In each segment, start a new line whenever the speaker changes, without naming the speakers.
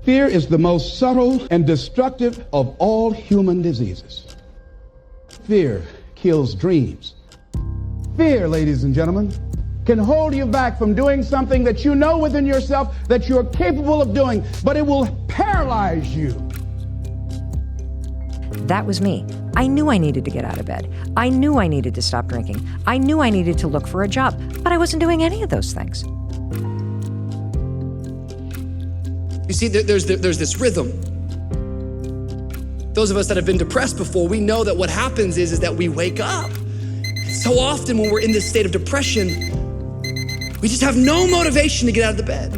Fear is the most subtle and destructive of all human diseases. Fear kills dreams. Fear, ladies and gentlemen, can hold you back from doing something that you know within yourself that you're capable of doing, but it will paralyze you.
That was me. I knew I needed to get out of bed. I knew I needed to stop drinking. I knew I needed to look for a job, but I wasn't doing any of those things.
You see, there's this rhythm. Those of us that have been depressed before, we know that what happens is that we wake up. So often when we're in this state of depression, we just have no motivation to get out of the bed.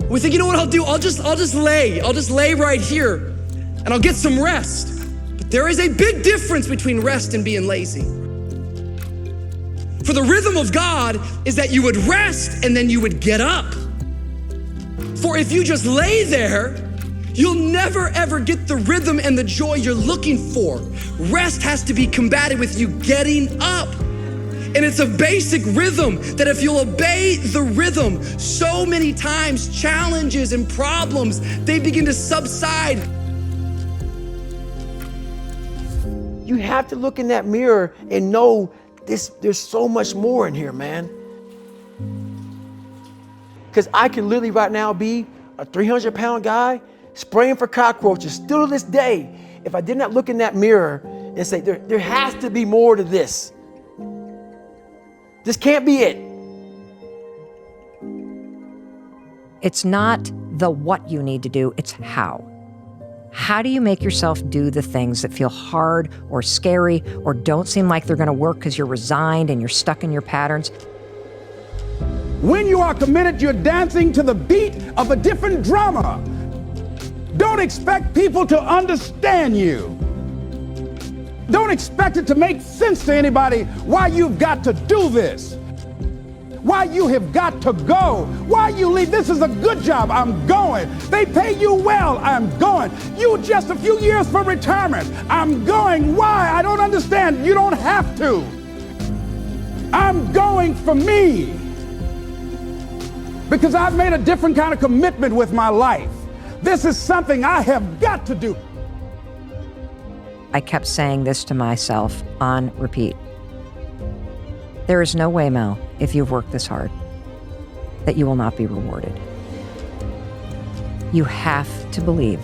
We think, you know what I'll do? I'll just lay right here and I'll get some rest. But there is a big difference between rest and being lazy. For the rhythm of God is that you would rest and then you would get up. For if you just lay there, you'll never ever get the rhythm and the joy you're looking for. Rest has to be combated with you getting up. And it's a basic rhythm that if you'll obey the rhythm, so many times challenges and problems, they begin to subside.
You have to look in that mirror and know there's so much more in here, man. Because I can literally right now be a 300-pound guy spraying for cockroaches still to this day if I did not look in that mirror and say, there has to be more to this. This can't be it.
It's not the what you need to do, it's how. How do you make yourself do the things that feel hard or scary or don't seem like they're gonna work because you're resigned and you're stuck in your patterns?
When you are committed, you're dancing to the beat of a different drummer. Don't expect people to understand you. Don't expect it to make sense to anybody why you've got to do this, why you have got to go, why you leave. This is a good job, I'm going. They pay you well, I'm going. You just a few years from retirement, I'm going. Why? I don't understand. You don't have to. I'm going for me. Because I've made a different kind of commitment with my life. This is something I have got to do.
I kept saying this to myself on repeat. There is no way, Mel, if you've worked this hard, that you will not be rewarded. You have to believe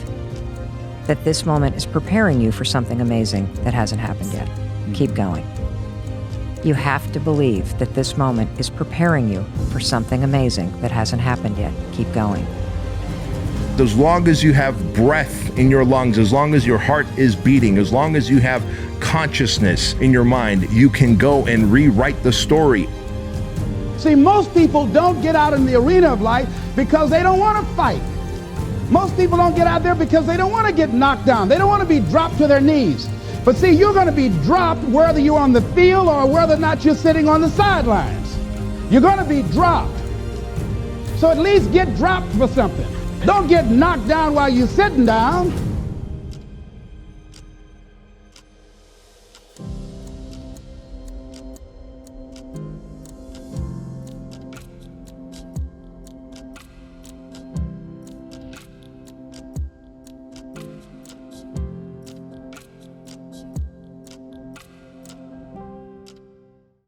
that this moment is preparing you for something amazing that hasn't happened yet. Keep going. You have to believe that this moment is preparing you for something amazing that hasn't happened yet. Keep going.
As long as you have breath in your lungs, as long as your heart is beating, as long as you have consciousness in your mind, you can go and rewrite the story.
See, most people don't get out in the arena of life because they don't want to fight. Most people don't get out there because they don't want to get knocked down. They don't want to be dropped to their knees. But see, you're going to be dropped whether you're on the field or whether or not you're sitting on the sidelines. You're going to be dropped. So at least get dropped for something. Don't get knocked down while you're sitting down.